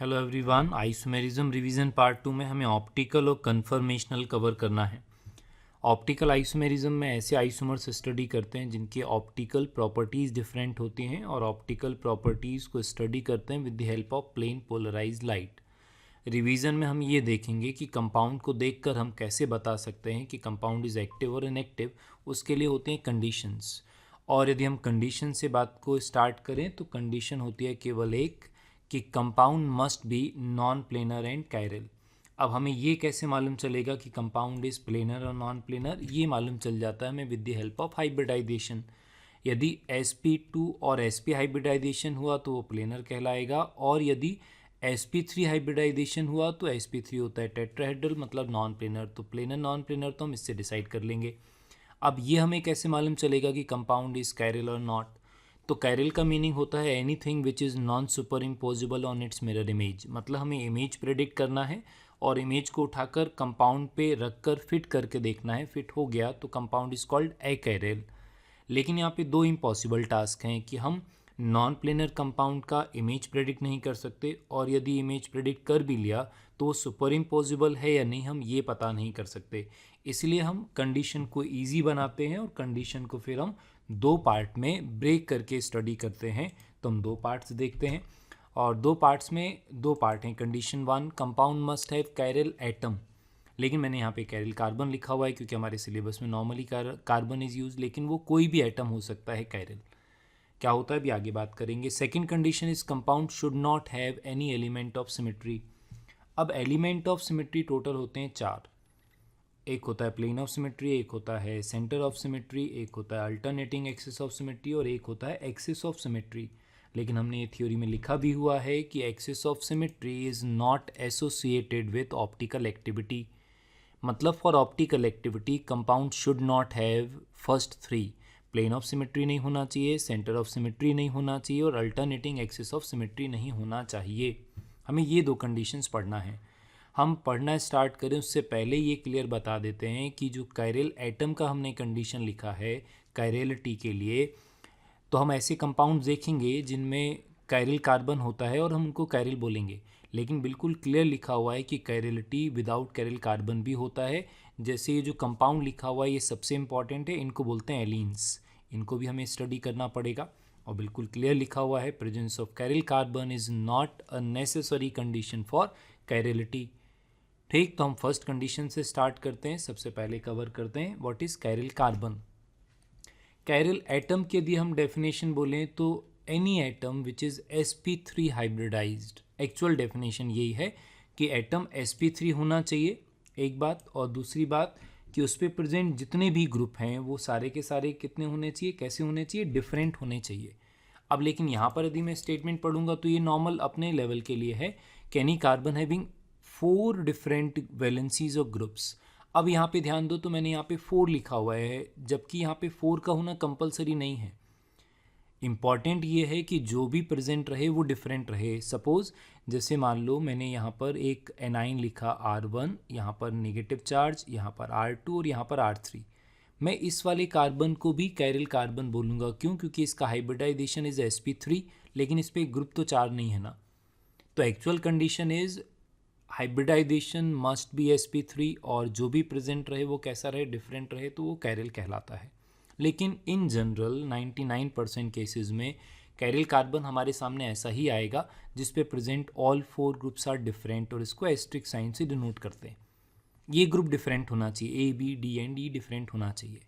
Hello everyone, isomerism revision part 2 में हमें optical और कन्फर्मेशनल कवर करना है। ऑप्टिकल आइसोमेरिज्म में ऐसे आइसोमर्स स्टडी करते हैं जिनकी ऑप्टिकल प्रॉपर्टीज़ डिफरेंट होती हैं और ऑप्टिकल प्रॉपर्टीज़ को स्टडी करते हैं with the help of plane polarised light. Revision में हम ये देखेंगे कि कंपाउंड को देखकर हम कैसे बता सकते हैं कि कंपाउंड इज़ एक्टिव और इनएक्टिव। उसके लिए होते हैं कंडीशंस, और यदि हम कंडीशन से बात को स्टार्ट करें तो कंडीशन होती है केवल एक, कि compound must be non planar and chiral. अब हमें ये कैसे मालूम चलेगा कि कंपाउंड इज़ प्लेनर और नॉन प्लेनर? ये मालूम चल जाता है हमें with the help of hybridisation. यदि sp2 और sp हाइब्रिडाइजेशन हुआ तो वो प्लेनर कहलाएगा, और यदि sp3 हाइब्रिडाइजेशन हुआ तो sp3 होता है टेट्राहेड्रल, मतलब नॉन प्लेनर। तो प्लेनर नॉन प्लेनर तो हम इससे डिसाइड कर लेंगे। अब ये हमें कैसे मालूम चलेगा कि कंपाउंड इज़ कायरल और नॉट? तो कायरल का मीनिंग होता है anything which is non super imposable on it's mirror image. मतलब हमें इमेज प्रेडिक्ट करना है और इमेज को उठाकर कंपाउंड पे रख कर फिट करके देखना है। फिट हो गया तो कंपाउंड इज कॉल्ड अकायरल। लेकिन यहाँ पे दो इम्पॉसिबल टास्क हैं कि हम नॉन प्लेनर कंपाउंड का इमेज प्रेडिक्ट नहीं कर सकते, और यदि इमेज प्रेडिक्ट कर भी लिया तो वो सुपर इम्पोजिबल है या नहीं हम ये पता नहीं कर सकते। इसलिए हम कंडीशन को ईजी बनाते हैं और कंडीशन को फिर हम दो पार्ट में ब्रेक करके स्टडी करते हैं। तो हम दो पार्ट्स देखते हैं, और दो पार्ट्स में दो पार्ट हैं। Condition 1, compound must have chiral atom. लेकिन मैंने यहाँ पे कायरल कार्बन लिखा हुआ है क्योंकि हमारे सिलेबस में नॉर्मली कार्बन इज़ यूज, लेकिन वो कोई भी एटम हो सकता है कायरल। क्या होता है अभी आगे बात करेंगे। Second condition is compound should not have any element of symmetry. अब एलिमेंट ऑफ सिमेट्री टोटल होते हैं 4। एक होता है प्लेन ऑफ सिमेट्री, एक होता है सेंटर ऑफ सिमेट्री, एक होता है अल्टरनेटिंग एक्सिस ऑफ सिमेट्री, और एक होता है एक्सिस ऑफ सिमेट्री। लेकिन हमने ये थ्योरी में लिखा भी हुआ है कि axis of symmetry is not associated with optical activity. मतलब for optical activity compound should not have first 3। Plane of symmetry नहीं होना चाहिए, सेंटर ऑफ सिमेट्री नहीं होना चाहिए, और अल्टरनेटिंग एक्सिस ऑफ सिमेट्री नहीं होना चाहिए। हमें ये दो कंडीशंस पढ़ना है। हम पढ़ना स्टार्ट करें उससे पहले ये क्लियर बता देते हैं कि जो कायरल एटम का हमने कंडीशन लिखा है कायरलिटी के लिए, तो हम ऐसे कंपाउंड देखेंगे जिनमें कायरल कार्बन होता है और हम उनको कायरल बोलेंगे। लेकिन बिल्कुल क्लियर लिखा हुआ है कि कायरलिटी विदाउट कायरल कार्बन भी होता है। जैसे ये जो कंपाउंड लिखा हुआ है ये सबसे इंपॉर्टेंट है, इनको बोलते हैं एलीन्स। इनको भी हमें स्टडी करना पड़ेगा। और बिल्कुल क्लियर लिखा हुआ है presence of chiral carbon is not a necessary condition for chirality. ठीक, तो हम फर्स्ट कंडीशन से स्टार्ट करते हैं। सबसे पहले कवर करते हैं what is chiral carbon. Chiral atom की यदि हम डेफिनेशन बोलें तो any atom which is sp3 hybridised. Actual definition यही है कि एटम sp3 होना चाहिए, एक बात। और दूसरी बात कि उस पर प्रेजेंट जितने भी ग्रुप हैं वो सारे के सारे कितने होने चाहिए, कैसे होने चाहिए, डिफरेंट होने चाहिए। अब लेकिन यहाँ पर यदि मैं स्टेटमेंट पढ़ूंगा तो ये नॉर्मल अपने लेवल के लिए है कि any carbon having 4 different valencies of groups. अब यहाँ पे ध्यान दो तो मैंने यहाँ पे 4 लिखा हुआ है, जबकि यहाँ पे 4 का होना कंपलसरी नहीं है। इम्पॉर्टेंट ये है कि जो भी प्रेजेंट रहे वो डिफरेंट रहे। सपोज़ जैसे मान लो मैंने यहाँ पर एक एनाइन लिखा R1, यहाँ पर नेगेटिव चार्ज, यहाँ पर R2 और यहाँ पर R3। मैं इस वाले कार्बन को भी कायरल कार्बन बोलूँगा। क्यों? क्योंकि इसका हाइब्रिडाइजेशन इज़ sp3, लेकिन इस पर ग्रुप तो 4 नहीं है ना। तो actual condition is hybridisation must be sp3, और जो भी प्रेजेंट रहे वो कैसा रहे, डिफरेंट रहे, तो वो कायरल कहलाता है। लेकिन इन जनरल 99% केसेस में कायरल कार्बन हमारे सामने ऐसा ही आएगा जिस पे present all 4 groups are different, और इसको एस्ट्रिक साइन से डिनोट करते हैं। ये ग्रुप डिफरेंट होना चाहिए, A B D and E different होना चाहिए।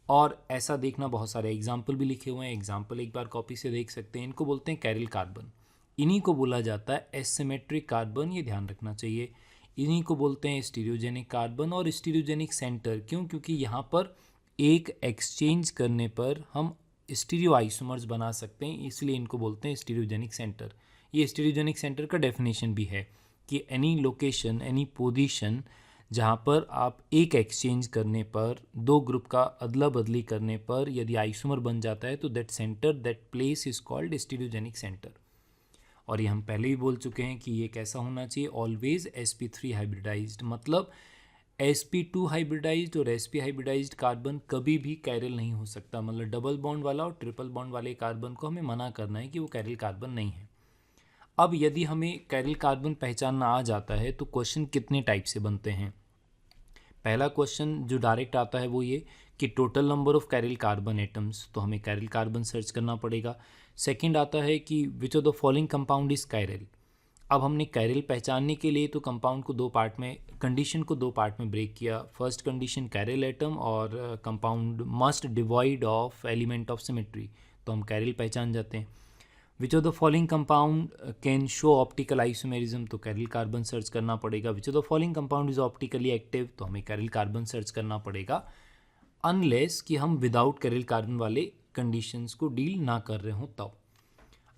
और ऐसा देखना बहुत सारे एग्जाम्पल भी लिखे हुए हैं। एग्जाम्पल एक बार कॉपी से देख सकते हैं। इनको बोलते हैं कायरल कार्बन। इन्हीं को बोला जाता है एसिमेट्रिक कार्बन, ये ध्यान रखना चाहिए। इन्हीं को बोलते हैं स्टीरियोजेनिक कार्बन और स्टीरियोजेनिक सेंटर। क्यों? क्योंकि यहाँ पर एक एक्सचेंज करने पर हम स्टीरियो आइसोमर्स बना सकते हैं, इसलिए इनको बोलते हैं स्टीरियोजेनिक सेंटर। ये स्टीरियोजेनिक सेंटर का डेफिनेशन भी है कि एनी लोकेशन, एनी पोजीशन जहाँ पर आप एक एक्सचेंज करने पर, दो ग्रुप का अदला बदली करने पर यदि आइसोमर बन जाता है तो that centre, that place is called stereogenic centre. और ये हम पहले ही बोल चुके हैं कि ये कैसा होना चाहिए, ऑलवेज sp3 हाइब्रिडाइज्ड। मतलब sp2 हाइब्रिडाइज्ड और sp हाइब्रिडाइज्ड कार्बन कभी भी कायरल नहीं हो सकता। मतलब डबल बॉन्ड वाला और ट्रिपल बॉन्ड वाले कार्बन को हमें मना करना है कि वो कायरल कार्बन नहीं है। अब यदि हमें कैरिल कार्बन पहचानना आ जाता है तो क्वेश्चन कितने टाइप से बनते हैं। पहला क्वेश्चन जो डायरेक्ट आता है वो ये कि total number of chiral carbon atoms, तो हमें कैरिल कार्बन सर्च करना पड़ेगा। सेकंड आता है कि which of the following compound is chiral. अब हमने कैरिल पहचानने के लिए तो कंपाउंड को दो पार्ट में, कंडीशन को दो पार्ट में ब्रेक किया। फर्स्ट कंडीशन कैरिल एटम और compound must devoid of element of symmetry, तो हम कैरिल पहचान जाते हैं। विच of the following compound can show optical isomerism, तो कैरिल कार्बन सर्च करना पड़ेगा। विच of the following compound is optically active, तो हमें कैरिल कार्बन सर्च करना पड़ेगा, अनलेस कि हम विदाउट कैरिल कार्बन वाले कंडीशंस को डील ना कर रहे हों तब।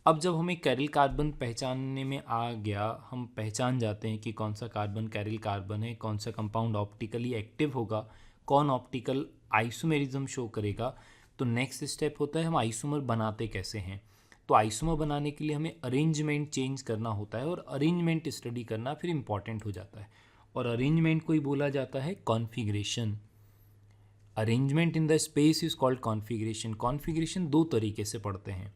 अब जब हमें कैरिल कार्बन पहचानने में आ गया, हम पहचान जाते हैं कि कौन सा कार्बन कैरिल कार्बन है, कौन सा कंपाउंड ऑप्टिकली एक्टिव होगा, कौन ऑप्टिकल आइसोमेरिज्म शो करेगा, तो नेक्स्ट स्टेप होता है हम आइसोमर बनाते कैसे हैं। तो आइसोमर बनाने के लिए हमें अरेंजमेंट चेंज करना होता है और अरेंजमेंट स्टडी करना फिर इम्पॉर्टेंट हो जाता है। और अरेंजमेंट को ही बोला जाता है configuration. Arrangement in the space is called configuration. Configuration दो तरीके से पढ़ते हैं।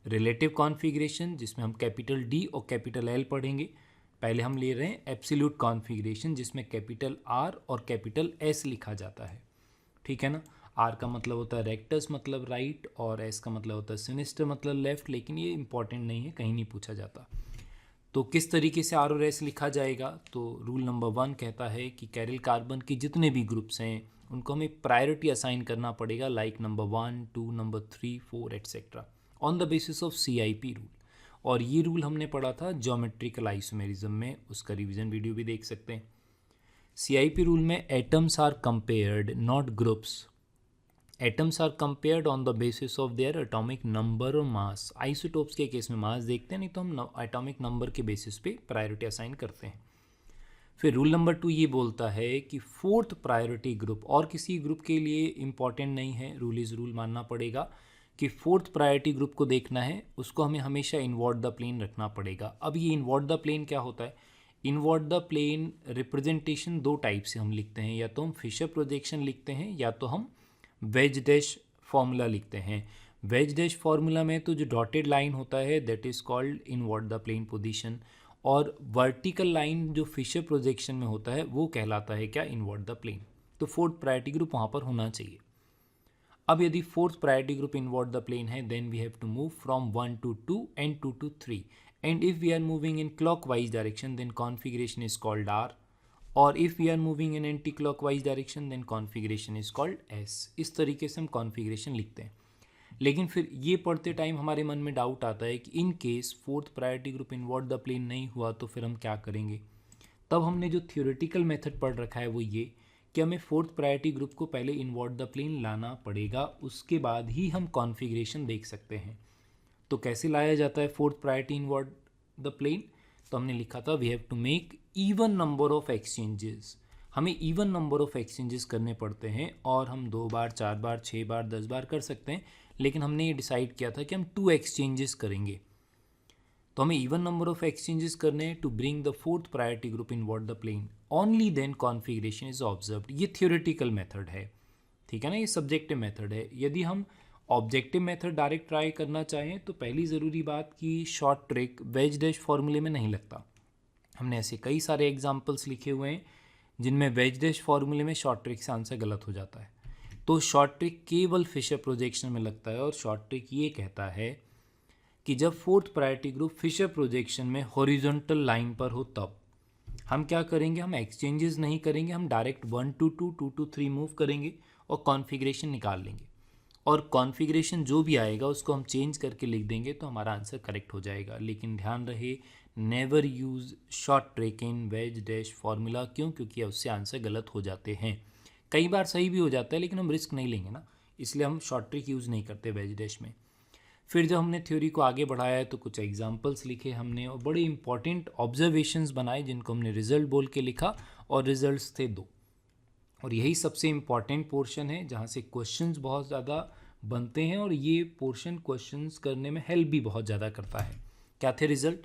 रिलेटिव कॉन्फिगरेशन, जिसमें हम कैपिटल डी और कैपिटल एल पढ़ेंगे। पहले हम ले रहे हैं एब्सोल्यूट कॉन्फिगरेशन, जिसमें कैपिटल आर और कैपिटल एस लिखा जाता है, ठीक है ना। आर का मतलब होता है रेक्टस मतलब राइट, और एस का मतलब होता है सिनिस्टर मतलब लेफ्ट, लेकिन ये इंपॉर्टेंट नहीं है, कहीं नहीं पूछा जाता। तो किस तरीके से आर और एस लिखा जाएगा, तो रूल नंबर 1 कहता है कि कैरिल कार्बन के जितने भी ग्रुप्स हैं उनको हमें प्रायोरिटी असाइन करना पड़ेगा, like number 1, 2, number 3, 4 etcetera, on the basis of CIP rule. और ये रूल हमने पढ़ा था ज्योमेट्रिकल आइसोमेरिज्म में, उसका रिवीजन वीडियो भी देख सकते हैं। CIP रूल में atoms are compared not groups. Atoms are compared on the basis of their atomic number और मास। आइसोटोप्स के केस में मास देखते हैं, नहीं तो हम एटॉमिक नंबर के बेसिस पे प्रायोरिटी असाइन करते हैं। फिर रूल नंबर 2 ये बोलता है कि फोर्थ प्रायोरिटी ग्रुप और किसी ग्रुप के लिए इम्पॉर्टेंट नहीं है, रूल इज़ रूल मानना पड़ेगा कि फोर्थ प्रायोरिटी ग्रुप को देखना है, उसको हमें हमेशा इनवर्ट द प्लेन रखना पड़ेगा। अब ये इनवर्ट द प्लेन क्या होता है? इनवर्ट द प्लेन रिप्रेजेंटेशन दो टाइप से हम लिखते हैं, या तो हम फिशर प्रोजेक्शन लिखते हैं या तो हम वेज डैश फॉर्मूला लिखते हैं। वेज डैश फॉर्मूला में तो जो डॉटेड लाइन होता है that is called invert the plane position, और वर्टिकल लाइन जो फिशर प्रोजेक्शन में होता है वो कहलाता है क्या? Invert the plane. तो फोर्थ प्रायोरिटी ग्रुप वहाँ पर होना चाहिए। अब यदि fourth priority group invert the plane है, then we have to move from 1 to 2 and 2 to 3, and if we are moving in clockwise direction then configuration is called R, और if we are moving in anti clockwise direction then configuration is called S। इस तरीके से हम configuration लिखते हैं। लेकिन फिर ये पढ़ते टाइम हमारे मन में डाउट आता है कि in case fourth priority group invert the plane नहीं हुआ तो फिर हम क्या करेंगे। तब हमने जो थियोरेटिकल मेथड पढ़ रखा है वो ये कि हमें फोर्थ प्रायोरिटी ग्रुप को पहले इनवर्ट द प्लेन लाना पड़ेगा, उसके बाद ही हम कॉन्फ़िगरेशन देख सकते हैं। तो कैसे लाया जाता है fourth priority invert the plane? तो हमने लिखा था we have to make even number of exchanges. हमें इवन नंबर ऑफ एक्सचेंजेस करने पड़ते हैं, और हम 2 बार 4 बार 6 बार 10 बार कर सकते हैं, लेकिन हमने ये डिसाइड किया था कि हम 2 एक्सचेंजेस करेंगे। तो हमें इवन नंबर ऑफ एक्सचेंजेस करने हैं to bring the fourth priority group invert the plane, only then configuration is observed. ये थियोरेटिकल मेथड है, ठीक है ना, ये सब्जेक्टिव मेथड है। यदि हम ऑब्जेक्टिव मेथड डायरेक्ट ट्राई करना चाहें तो पहली ज़रूरी बात कि शॉर्ट ट्रिक वेज डैश फॉर्मूले में नहीं लगता। हमने ऐसे कई सारे एग्जाम्पल्स लिखे हुए हैं जिनमें वेज डैश फॉर्मूले में शॉर्ट ट्रिक से आंसर गलत हो जाता है। तो शॉर्ट ट्रिक केवल फिशर प्रोजेक्शन में लगता है, और शॉर्ट ट्रिक ये कहता है कि जब fourth priority group Fischer projection में हॉरिजॉन्टल लाइन पर हो तब हम क्या करेंगे, हम एक्सचेंजेस नहीं करेंगे, हम डायरेक्ट 1 to 2, 2 to 3 मूव करेंगे और कॉन्फ़िगरेशन निकाल लेंगे, और कॉन्फ़िगरेशन जो भी आएगा उसको हम चेंज करके लिख देंगे तो हमारा आंसर करेक्ट हो जाएगा। लेकिन ध्यान रहे, never use short trick in veg dash formula. क्यों? क्योंकि उससे आंसर गलत हो जाते हैं। कई बार सही भी हो जाता है, लेकिन हम रिस्क नहीं लेंगे ना, इसलिए हम शॉर्ट ट्रिक यूज़ नहीं करते वेज डैश में। फिर जब हमने थ्योरी को आगे बढ़ाया है तो कुछ एग्जांपल्स लिखे हमने, और बड़े इंपॉर्टेंट ऑब्जर्वेशंस बनाए जिनको हमने रिजल्ट बोल के लिखा, और रिजल्ट्स थे 2। और यही सबसे इम्पॉर्टेंट पोर्शन है जहाँ से क्वेश्चंस बहुत ज़्यादा बनते हैं, और ये पोर्शन क्वेश्चंस करने में हेल्प भी बहुत ज़्यादा करता है। क्या थे रिजल्ट?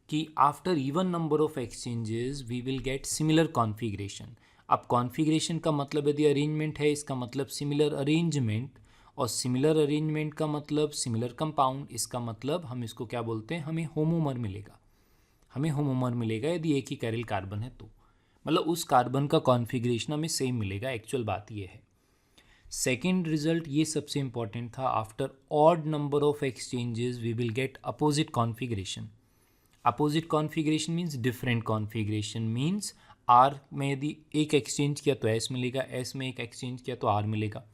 कि after even number of exchanges we will get similar configuration. अब कॉन्फ़िगरेशन का मतलब यदि अरेंजमेंट है, इसका मतलब सिमिलर अरेंजमेंट, और सिमिलर अरेंजमेंट का मतलब सिमिलर कंपाउंड, इसका मतलब हम इसको क्या बोलते हैं, हमें होमोमर मिलेगा। हमें होमोमर मिलेगा यदि एक ही कैरिल कार्बन है तो, मतलब उस कार्बन का कॉन्फ़िगरेशन हमें सेम मिलेगा। एक्चुअल बात ये है। सेकेंड रिजल्ट ये सबसे इंपॉर्टेंट था, after odd number of exchanges we will get opposite configuration. Opposite configuration means different configuration, means R में यदि एक एक्सचेंज किया तो एस मिलेगा, एस में एक एक्सचेंज किया तो आर मिलेगा।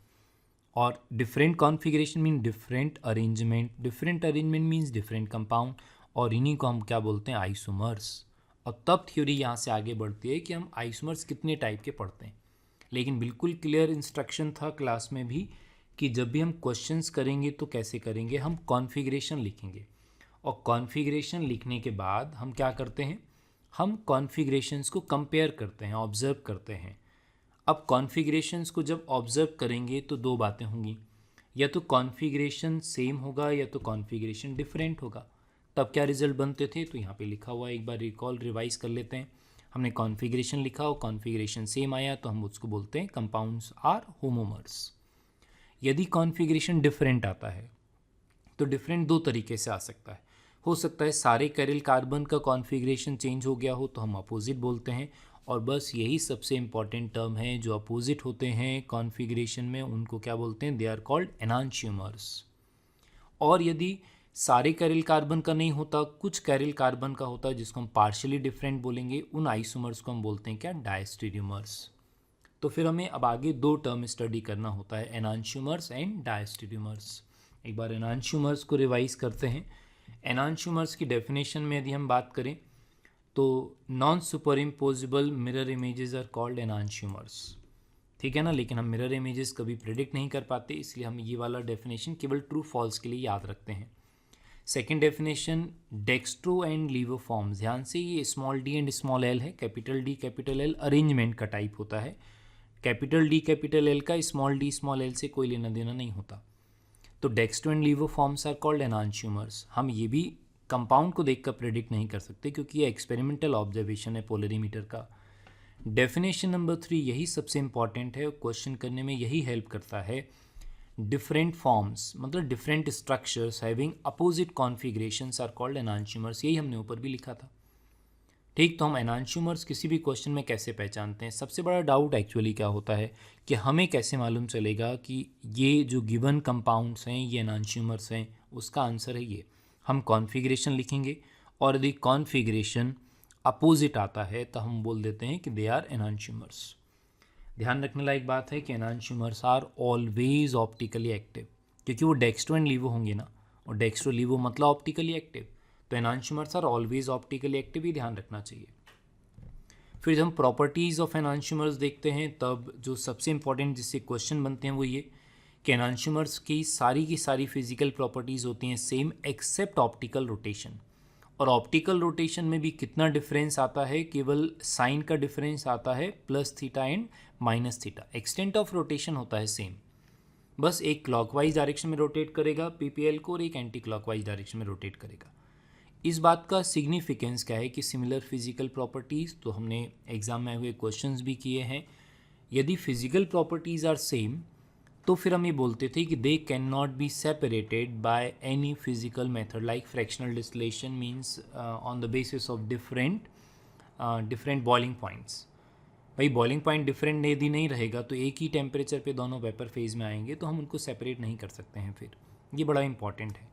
और different configuration mean different arrangement, different arrangement means different compound, और इन्हीं को हम क्या बोलते हैं, आइसोमर्स। और तब थ्योरी यहाँ से आगे बढ़ती है कि हम आइसोमर्स कितने टाइप के पढ़ते हैं। लेकिन बिल्कुल क्लियर इंस्ट्रक्शन था क्लास में भी कि जब भी हम क्वेश्चंस करेंगे तो कैसे करेंगे, हम कॉन्फ़िगरेशन लिखेंगे, और कॉन्फ़िगरेशन लिखने के बाद हम क्या करते हैं, हम कॉन्फ़िगरेशंस को कंपेयर करते हैं, ऑब्जर्व करते हैं। अब कॉन्फ़िगरेशंस को जब ऑब्जर्व करेंगे तो दो बातें होंगी, या तो कॉन्फ़िगरेशन सेम होगा या तो कॉन्फ़िगरेशन डिफरेंट होगा। तब क्या रिजल्ट बनते थे, तो यहाँ पे लिखा हुआ है, एक बार रिवाइज कर लेते हैं। हमने कॉन्फ़िगरेशन लिखा और कॉन्फ़िगरेशन सेम आया तो हम उसको बोलते हैं कंपाउंड्स आर होमोमर्स। यदि कॉन्फ़िगरेशन डिफरेंट आता है तो डिफरेंट दो तरीके से आ सकता है। हो सकता है सारे कैरिल कार्बन का कॉन्फ़िगरेशन चेंज हो गया हो तो हम अपोजिट बोलते हैं, और बस यही सबसे इम्पॉर्टेंट टर्म है, जो अपोजिट होते हैं कॉन्फ़िगरेशन में उनको क्या बोलते हैं, दे आर कॉल्ड एनांशियोमर्स। और यदि सारे कैरिल कार्बन का नहीं होता, कुछ कैरिल कार्बन का होता है जिसको हम पार्शियली डिफरेंट बोलेंगे, उन आइसोमर्स को हम बोलते हैं क्या, डायस्टेरियोमर्स। तो फिर हमें अब आगे दो टर्म स्टडी करना होता है, एनांशियोमर्स एंड डायस्टेरियोमर्स। एक बार एनांशियोमर्स को रिवाइज करते हैं। एनांशियोमर्स की डेफिनेशन में यदि हम बात करें तो non super imposable mirror images are called enantiomers, ठीक है ना। लेकिन हम मिरर इमेजेस कभी प्रेडिक्ट नहीं कर पाते, इसलिए हम ये वाला डेफिनेशन केवल ट्रू फॉल्स के लिए याद रखते हैं। Second definition, dextro and levo forms. ध्यान से, ये small D and small L है, capital D capital L arrangement का टाइप होता है। कैपिटल डी कैपिटल एल का स्मॉल डी स्मॉल एल से कोई लेना देना नहीं होता। तो dextro and levo forms are called enantiomers. हम ये भी कंपाउंड को देखकर प्रेडिक्ट नहीं कर सकते क्योंकि ये एक्सपेरिमेंटल ऑब्जर्वेशन है पोलरीमीटर का। डेफिनेशन नंबर 3 यही सबसे इंपॉर्टेंट है, क्वेश्चन करने में यही हेल्प करता है। डिफरेंट फॉर्म्स मतलब different structures having opposite configurations are called enantiomers. यही हमने ऊपर भी लिखा था, ठीक। तो हम एनांशियोमर्स किसी भी क्वेश्चन में कैसे पहचानते हैं। सबसे बड़ा डाउट एक्चुअली क्या होता है कि हमें कैसे मालूम चलेगा कि ये जो गिवन कंपाउंड्स हैं ये एनांशियोमर्स हैं। उसका आंसर है ये, हम कॉन्फ़िगरेशन लिखेंगे और यदि कॉन्फ़िगरेशन अपोजिट आता है तो हम बोल देते हैं कि दे आर एनांशियोमर्स। ध्यान रखने लायक बात है कि enantiomers are always optically active, क्योंकि वो डेक्स्ट्रो एंड लीवो होंगे ना, और डेक्स्ट्रो लीवो मतलब ऑप्टिकली एक्टिव, तो enantiomers are always optically active, ही ध्यान रखना चाहिए। फिर जब हम प्रॉपर्टीज़ ऑफ एनांशियोमर्स देखते हैं तब जो सबसे इंपॉर्टेंट जिससे क्वेश्चन बनते हैं वो ये कि एनांशियोमर्स की सारी फिजिकल प्रॉपर्टीज़ होती हैं सेम एक्सेप्ट ऑप्टिकल रोटेशन। और ऑप्टिकल रोटेशन में भी कितना डिफरेंस आता है, केवल साइन का डिफरेंस आता है plus theta and minus theta. Extent of rotation होता है सेम, बस एक क्लॉकवाइज डायरेक्शन में रोटेट करेगा पीपीएल को और एक एंटी क्लॉकवाइज डायरेक्शन में रोटेट करेगा। इस बात का सिग्निफिकेंस क्या है कि सिमिलर फिजिकल प्रॉपर्टीज़, तो हमने एग्जाम में हुए क्वेश्चंस भी किए हैं। यदि फिजिकल प्रॉपर्टीज़ आर सेम तो फिर हम ये बोलते थे कि they can not be separated by any physical method like fractional distillation means on the basis of different boiling points. भाई बॉइलिंग पॉइंट डिफरेंट यदि नहीं रहेगा तो एक ही टेम्परेचर पे दोनों वेपर फेज में आएंगे तो हम उनको सेपरेट नहीं कर सकते हैं। फिर ये बड़ा इंपॉर्टेंट है।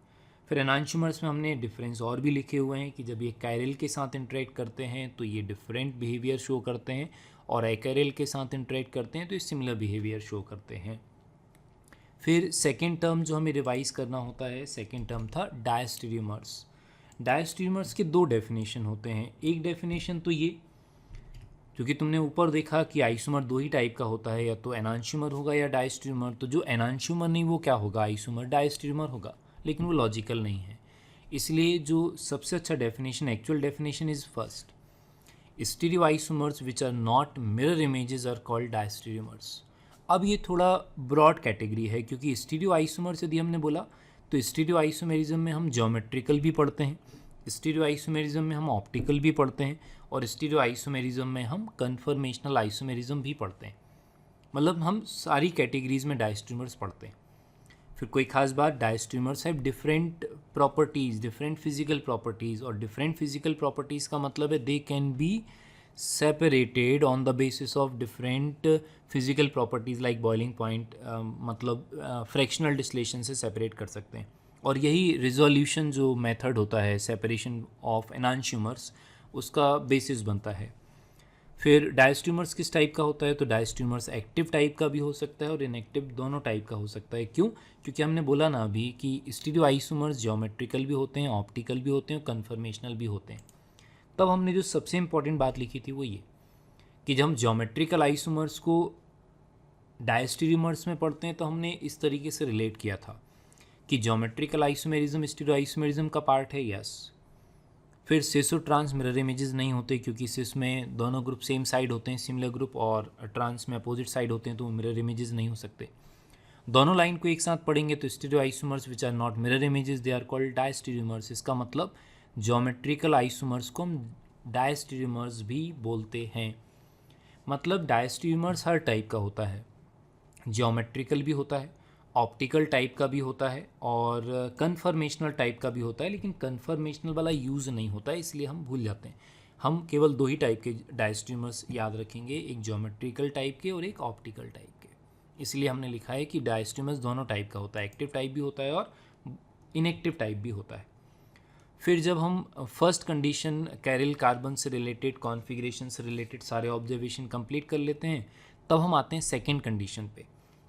फिर एनांशियोमर्स में हमने डिफरेंस और भी लिखे हुए हैं कि जब ये कैरिल के साथ इंटरेक्ट करते हैं तो ये डिफरेंट बिहेवियर शो करते हैं, और एकैरिल के साथ इंटरेक्ट करते हैं तो ये सिमिलर बिहेवियर शो करते हैं। फिर सेकेंड टर्म जो हमें रिवाइज करना होता है, सेकेंड टर्म था डायस्टेरियोमर्स। डायस्टेरियोमर्स के दो डेफिनेशन होते हैं। एक डेफिनेशन तो ये, क्योंकि तुमने ऊपर देखा कि आइसोमर दो ही टाइप का होता है, या तो एनांशियोमर होगा या डायस्टेरियोमर। तो जो एनांशियोमर नहीं वो क्या होगा, आइसोमर डायस्टेरियोमर होगा, लेकिन वो लॉजिकल नहीं है। इसलिए जो सबसे अच्छा definition, actual definition is first, stereo isomers which are not mirror images are called diastereomers. अब ये थोड़ा ब्रॉड कैटेगरी है, क्योंकि स्टीरियो आइसोमर्स यदि हमने बोला तो स्टीरियो आइसोमेरिज्म में हम ज्योमेट्रिकल भी पढ़ते हैं, स्टीरियो आइसोमेरिज्म में हम ऑप्टिकल भी पढ़ते हैं, और स्टीरियो आइसोमेरिज्म में हम कन्फर्मेशनल आइसोमेरिज्म भी पढ़ते हैं। मतलब हम सारी कैटेगरीज में डायस्टेरियोमर्स पढ़ते हैं। फिर कोई खास बात, diastereomers have different properties, different physical properties, और डिफरेंट फिजिकल प्रॉपर्टीज़ का मतलब है they can be separated on the basis of different physical properties like boiling point, मतलब फ्रैक्शनल डिस्टिलेशन से सेपरेट कर सकते हैं। और यही रिजोल्यूशन जो मेथड होता है सेपरेशन ऑफ एनांशियोमर्स, उसका बेसिस बनता है। फिर डायस्ट्रीमर्स किस टाइप का होता है, तो डायस्ट्रीमर्स एक्टिव टाइप का भी हो सकता है और इनएक्टिव, दोनों टाइप का हो सकता है। क्यों? क्योंकि हमने बोला ना अभी कि स्टीरियो आइसोमर्स ज्योमेट्रिकल भी होते हैं, ऑप्टिकल भी होते हैं, कन्फर्मेशनल भी होते हैं। तब हमने जो सबसे इंपॉर्टेंट बात लिखी थी वो ये कि जब हम ज्योमेट्रिकल आइसोमर्स को डायस्टीरियोमर्स में पढ़ते हैं तो हमने इस तरीके से रिलेट किया था कि ज्योमेट्रिकल आइसोमेरिज्म स्टीरियो आइसोमेरिज्म का पार्ट है, यस। फिर सिस और ट्रांस मिरर इमेजेस नहीं होते क्योंकि सिस में दोनों ग्रुप सेम साइड होते हैं, सिमिलर ग्रुप, और ट्रांस में अपोजिट साइड होते हैं, तो मिरर इमेजेस नहीं हो सकते। दोनों लाइन को एक साथ पढ़ेंगे तो stereo isomers which are not mirror images they are called diastereomers. इसका मतलब ज्योमेट्रिकल आइसोमर्स को हम डायस्टीरियोमर्स भी बोलते हैं। मतलब डायस्टीरियोमर्स हर टाइप का होता है, ज्योमेट्रिकल भी होता है, ऑप्टिकल टाइप का भी होता है, और कन्फर्मेशनल टाइप का भी होता है। लेकिन कन्फर्मेशनल वाला यूज़ नहीं होता है, इसलिए हम भूल जाते हैं। हम केवल दो ही टाइप के डायस्ट्रीमर्स याद रखेंगे, एक ज्योमेट्रिकल टाइप के और एक ऑप्टिकल टाइप के। इसलिए हमने लिखा है कि डायस्ट्रीमर्स दोनों टाइप का होता है, एक्टिव टाइप भी होता है और इनएक्टिव टाइप भी होता है। फिर जब हम फर्स्ट कंडीशन कैरिल कार्बन से रिलेटेड, कॉन्फ़िगरेशन से रिलेटेड सारे ऑब्जर्वेशन कंप्लीट कर लेते हैं, तब हम आते हैं सेकेंड कंडीशन पे।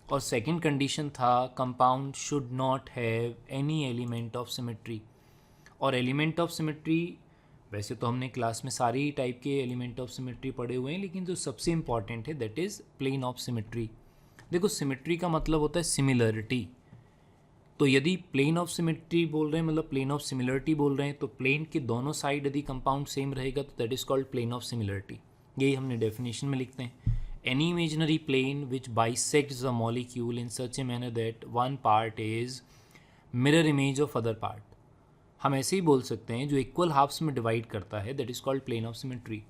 और सेकेंड कंडीशन था compound should not have any element of symmetry. और एलिमेंट ऑफ सिमेट्री, वैसे तो हमने क्लास में सारे ही टाइप के एलिमेंट ऑफ सिमेट्री पढ़े हुए हैं, लेकिन जो सबसे इंपॉर्टेंट है that is plane of symmetry. देखो सिमेट्री का मतलब होता है सिमिलरिटी। तो यदि प्लेन ऑफ सिमेट्री बोल रहे हैं मतलब प्लेन ऑफ सिमिलरिटी बोल रहे हैं, तो प्लेन के दोनों साइड यदि कंपाउंड सेम रहेगा तो that is called plane of similarity. यही हमने डेफिनेशन में लिखते हैं। Any imaginary plane which bisects a molecule in such a manner that one part is mirror image of other part, हम ऐसे ही बोल सकते हैं, जो इक्वल हाफ्स में डिवाइड करता है that is called plane of symmetry.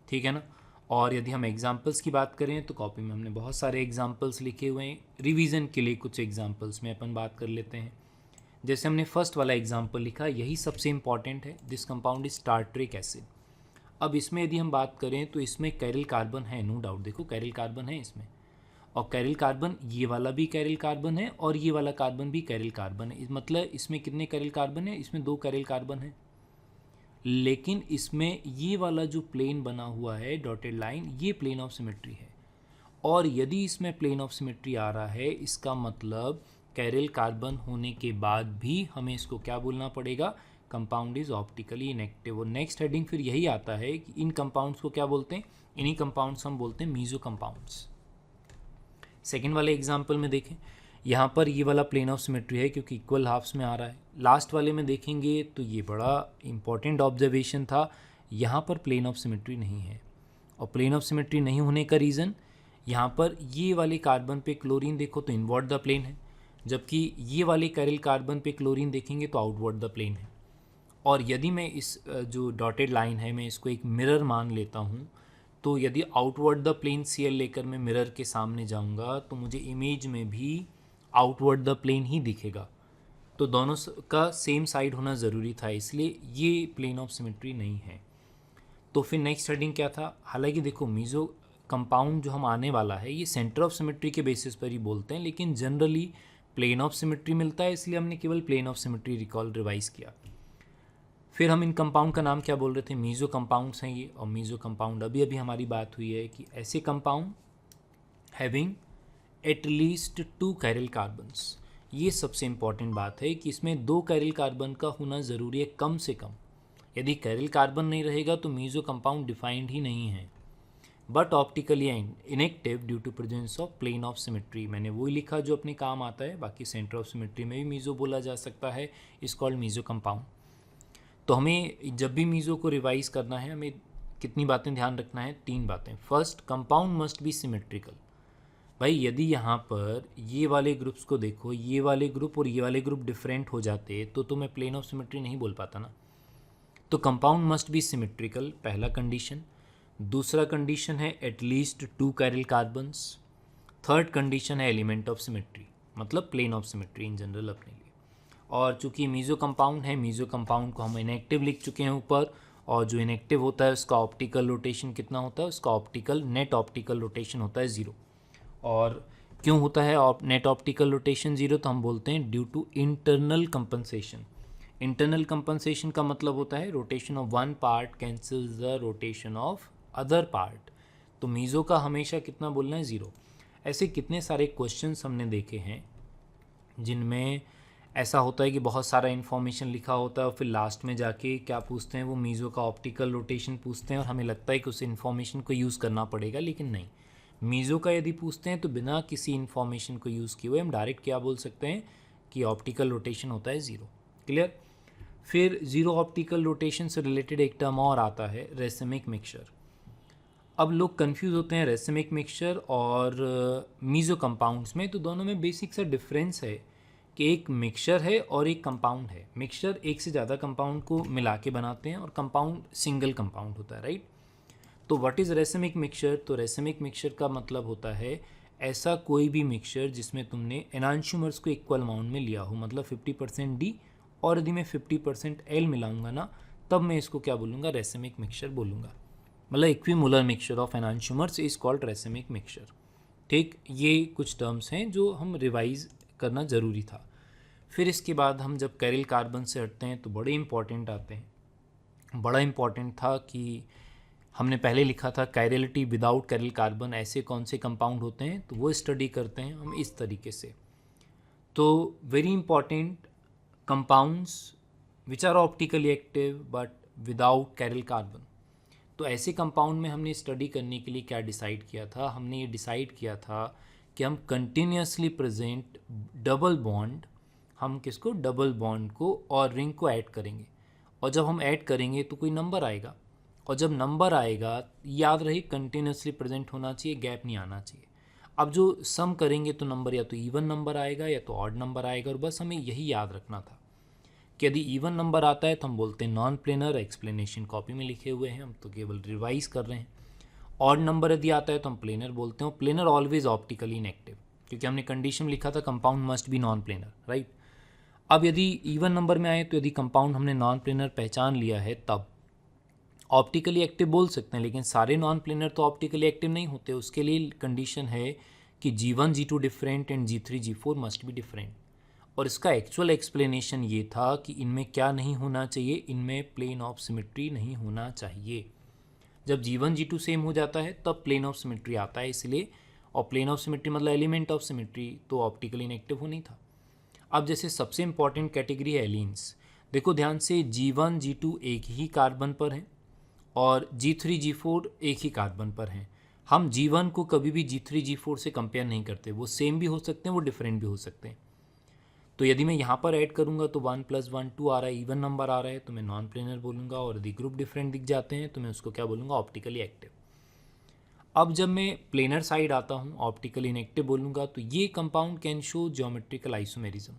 ठीक है ना। और यदि हम एग्जांपल्स की बात करें तो कॉपी में हमने बहुत सारे एग्जांपल्स लिखे हुए हैं, रिवीजन के लिए कुछ एग्जांपल्स में अपन बात कर लेते हैं। जैसे हमने फर्स्ट वाला एग्जांपल लिखा, यही सबसे इंपॉर्टेंट है, this compound is tartaric acid. अब इसमें यदि हम बात करें तो इसमें कैरिल कार्बन है, नो डाउट। देखो कैरिल कार्बन है इसमें, और कैरिल कार्बन, ये वाला भी कैरिल कार्बन है और ये वाला कार्बन भी कैरिल कार्बन है। मतलब इसमें कितने कैरिल कार्बन है? इसमें 2 कैरिल कार्बन है। लेकिन इसमें ये वाला जो प्लेन बना हुआ है डॉटेड लाइन, ये प्लेन ऑफ सिमेट्री है। और यदि इसमें प्लेन ऑफ सिमेट्री आ रहा है, इसका मतलब कैरिल कार्बन होने के बाद भी हमें इसको क्या बोलना पड़ेगा? Compound is optically inactive. और नेक्स्ट हेडिंग फिर यही आता है कि इन कंपाउंड्स को क्या बोलते हैं? इन्हीं कंपाउंड्स हम बोलते हैं मीजो कंपाउंड्स। सेकेंड वाले एग्जाम्पल में देखें, यहाँ पर ये वाला प्लेन ऑफ सिमेट्री है क्योंकि इक्वल हाफ्स में आ रहा है। लास्ट वाले में देखेंगे तो ये बड़ा इंपॉर्टेंट ऑब्जर्वेशन था, यहाँ पर प्लेन ऑफ सिमेट्री नहीं है। और प्लेन ऑफ सिमेट्री नहीं होने का रीज़न, यहाँ पर ये वाले कार्बन पे क्लोरीन देखो तो इनवर्ट द प्लेन है, जबकि ये वाले कैरिल कार्बन पे क्लोरीन देखेंगे तो आउटवर्ड द प्लेन है। और यदि मैं इस जो डॉटेड लाइन है मैं इसको एक मिरर मान लेता हूँ, तो यदि आउटवर्ड द प्लेन Cl लेकर मैं मिरर के सामने जाऊँगा तो मुझे इमेज में भी आउटवर्ड द प्लेन ही दिखेगा। तो दोनों का सेम साइड होना ज़रूरी था, इसलिए ये प्लेन ऑफ सिमेट्री नहीं है। तो फिर नेक्स्ट हेडिंग क्या था? हालांकि देखो मीजो कंपाउंड जो हम आने वाला है ये सेंटर ऑफ सिमेट्री के बेसिस पर ही बोलते हैं, लेकिन जनरली प्लेन ऑफ सिमेट्री मिलता है, इसलिए हमने केवल प्लेन ऑफ सिमेट्री रिवाइज किया। फिर हम इन कंपाउंड का नाम क्या बोल रहे थे? मीजो कंपाउंड्स हैं ये। और मीजो कंपाउंड अभी हमारी बात हुई है कि ऐसे compound having at least 2 chiral carbons. ये सबसे इंपॉर्टेंट बात है कि इसमें 2 कैरिल कार्बन का होना ज़रूरी है कम से कम। यदि कैरिल कार्बन नहीं रहेगा तो मीजो कंपाउंड डिफाइंड ही नहीं है। But optically inactive due to presence of plane of symmetry. मैंने वही लिखा जो अपने काम आता है, बाकी सेंटर ऑफ सिमेट्री में भी मीजो बोला जा सकता है, इस कॉल्ड मीजो कंपाउंड। तो हमें जब भी मीजो को रिवाइज करना है हमें कितनी बातें ध्यान रखना है? 3 बातें। First, compound must be symmetrical. भाई यदि यहाँ पर ये वाले ग्रुप्स को देखो, ये वाले ग्रुप और ये वाले ग्रुप डिफरेंट हो जाते तो मैं प्लेन ऑफ सिमेट्री नहीं बोल पाता ना। तो कंपाउंड मस्ट बी सिमेट्रिकल, पहला कंडीशन। दूसरा कंडीशन है at least 2 chiral carbons. Third condition है एलिमेंट ऑफ सिमेट्री। मतलब plane of symmetry in general अपने लिए। और चूंकि मीजो कंपाउंड है, मीजो कंपाउंड को हम इनएक्टिव लिख चुके हैं ऊपर, और जो इनएक्टिव होता है उसका ऑप्टिकल रोटेशन कितना होता है, उसका नेट ऑप्टिकल रोटेशन होता है 0। और क्यों होता है नेट ऑप्टिकल रोटेशन 0, तो हम बोलते हैं due to internal compensation. Internal compensation का मतलब होता है rotation of one part cancels the rotation of other part. तो मीज़ो का हमेशा कितना बोलना है, 0। ऐसे कितने सारे क्वेश्चंस हमने देखे हैं जिनमें ऐसा होता है कि बहुत सारा इन्फॉर्मेशन लिखा होता है और फिर लास्ट में जाके क्या पूछते हैं, वो मीज़ो का ऑप्टिकल रोटेशन पूछते हैं और हमें लगता है कि उस इन्फॉर्मेशन को यूज़ करना पड़ेगा, लेकिन नहीं। मीज़ो का यदि पूछते हैं तो बिना किसी इन्फॉर्मेशन को यूज़ किए हुए हम डायरेक्ट क्या बोल सकते हैं कि ऑप्टिकल रोटेशन होता है 0। क्लियर। फिर 0 ऑप्टिकल रोटेशन से रिलेटेड एक टर्म और आता है रेसिमिक मिक्सचर। अब लोग कंफ्यूज होते हैं रेसिमिक मिक्सचर और मीज़ो कंपाउंड्स में, तो दोनों में बेसिक सा डिफरेंस है कि एक मिक्सचर है और एक कंपाउंड है। मिक्सचर एक से ज़्यादा कंपाउंड को मिला के बनाते हैं और कंपाउंड सिंगल कंपाउंड होता है, राइट। तो व्हाट इज़ रेसिमिक मिक्सचर, तो रेसिमिक मिक्सचर का मतलब होता है ऐसा कोई भी मिक्सचर जिसमें तुमने एनांशियोमर्स को इक्वल अमाउंट में लिया हो, मतलब 50% डी, और यदि मैं 50% एल मिलाऊंगा ना, तब मैं इसको क्या बोलूँगा, रेसिमिक मिक्सचर बोलूँगा। मतलब equimolar mixture of enantiomers is called racemic mixture. ठीक, ये कुछ टर्म्स हैं जो हम रिवाइज करना ज़रूरी था। फिर इसके बाद हम जब कैरिल कार्बन से हटते हैं तो बड़े इंपॉर्टेंट आते हैं। बड़ा इंपॉर्टेंट था कि हमने पहले लिखा था कैरिलिटी विदाउट कैरिल कार्बन ऐसे कौन से कंपाउंड होते हैं, तो वो स्टडी करते हैं हम इस तरीके से। तो very important compounds which are optically active but without chiral carbon. तो ऐसे कंपाउंड में हमने स्टडी करने के लिए क्या डिसाइड किया था, हमने ये डिसाइड किया था कि हम कंटिन्यूसली प्रेजेंट डबल बॉन्ड, हम किसको, डबल बॉन्ड को और रिंग को ऐड करेंगे, और जब हम ऐड करेंगे तो कोई नंबर आएगा, और जब नंबर आएगा याद रहे कंटिन्यूसली प्रेजेंट होना चाहिए, गैप नहीं आना चाहिए। अब जो सम करेंगे तो नंबर या तो इवन नंबर आएगा या तो ऑड नंबर आएगा, और बस हमें यही याद रखना था कि यदि इवन नंबर आता है तो हम बोलते हैं नॉन प्लेनर, एक्सप्लेनेशन कॉपी में लिखे हुए हैं, हम तो केवल रिवाइज कर रहे हैं। ऑड नंबर यदि आता है तो हम प्लेनर बोलते हैं, प्लेनर ऑलवेज ऑप्टिकली इनएक्टिव, क्योंकि हमने कंडीशन लिखा था compound must be non planar, right. अब यदि इवन नंबर में आए तो यदि कंपाउंड हमने नॉन प्लेनर पहचान लिया है तब ऑप्टिकली एक्टिव बोल सकते हैं, लेकिन सारे नॉन प्लेनर तो ऑप्टिकली एक्टिव नहीं होते। उसके लिए कंडीशन है कि G1 G2 different and G3 G4 must be different. और इसका एक्चुअल एक्सप्लेनेशन ये था कि इनमें क्या नहीं होना चाहिए, इनमें प्लेन ऑफ सिमेट्री नहीं होना चाहिए। जब G1 G2 सेम हो जाता है तब प्लेन ऑफ सिमेट्री आता है, इसलिए। और प्लेन ऑफ सिमेट्री मतलब एलिमेंट ऑफ सिमेट्री, तो ऑप्टिकली इनएक्टिव होनी था। अब जैसे सबसे इंपॉर्टेंट कैटेगरी है एलिन्स। देखो ध्यान से, G1 G2 एक ही कार्बन पर हैं और G3 G4 एक ही कार्बन पर हैं। हम G1 को कभी भी G3 G4 से कंपेयर नहीं करते, वो सेम भी हो सकते हैं, वो डिफरेंट भी हो सकते हैं। तो यदि मैं यहाँ पर ऐड करूँगा तो 1 + 1 2 आ रहा है, इवन नंबर आ रहा है, तो मैं नॉन प्लेनर बोलूँगा, और यदि ग्रुप डिफरेंट दिख जाते हैं तो मैं उसको क्या बोलूँगा, ऑप्टिकली एक्टिव। अब जब मैं प्लेनर साइड आता हूँ, ऑप्टिकली इनएक्टिव बोलूँगा, तो ये compound can show geometrical isomerism.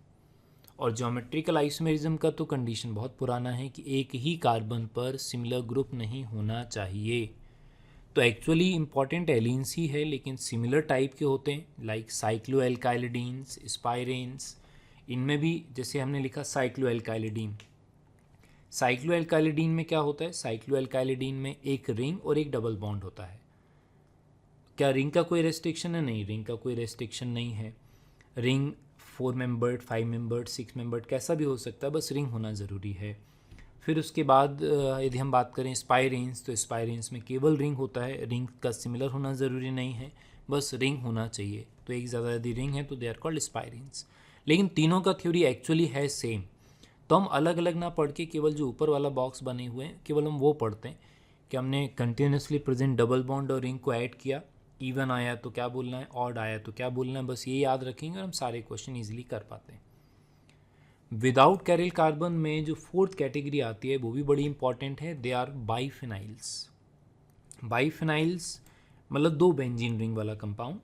और ज्योमेट्रिकल आइसोमेरिज्म का तो कंडीशन बहुत पुराना है कि एक ही कार्बन पर सिमिलर ग्रुप नहीं होना चाहिए। तो एक्चुअली इंपॉर्टेंट एलिन्स ही है, लेकिन सिमिलर टाइप के होते हैं, लाइक साइक्लोएल्काइलिडीन्स, स्पाइरेन्स। इनमें भी जैसे हमने लिखा साइक्लोएल्काइलिडीन। साइक्लोएल्काइलिडीन में क्या होता है, साइक्लोएल्काइलिडीन में एक रिंग और एक डबल बॉन्ड होता है। क्या रिंग का कोई रेस्ट्रिक्शन है? नहीं, रिंग का कोई रेस्ट्रिक्शन नहीं है। रिंग 4 मेंबर्ड, 5 मेंबर्ड, 6 मेंबर्ड कैसा भी हो सकता है, बस रिंग होना ज़रूरी है। फिर उसके बाद यदि हम बात करें स्पाइरेन्स, तो स्पाइरेन्स में केवल रिंग होता है, रिंग का सिमिलर होना ज़रूरी नहीं है, बस रिंग होना चाहिए। तो एक ज़्यादा यदि रिंग है तो दे आर कॉल्ड स्पाइरेन्स। लेकिन तीनों का थ्योरी एक्चुअली है सेम, तो हम अलग अलग ना पढ़ के केवल जो ऊपर वाला बॉक्स बने हुए हैं केवल हम वो पढ़ते हैं कि हमने कंटिन्यूसली प्रेजेंट डबल बॉन्ड और रिंग को ऐड किया, इवन आया तो क्या बोलना है, ऑड आया तो क्या बोलना है, बस ये याद रखेंगे और हम सारे क्वेश्चन ईजिली कर पाते हैं। विदाउट कैरिल कार्बन में जो फोर्थ कैटेगरी आती है वो भी बड़ी इंपॉर्टेंट है, दे आर बाइफिनाइल्स। बाइफिनाइल्स मतलब 2 बेंजीन रिंग वाला कंपाउंड।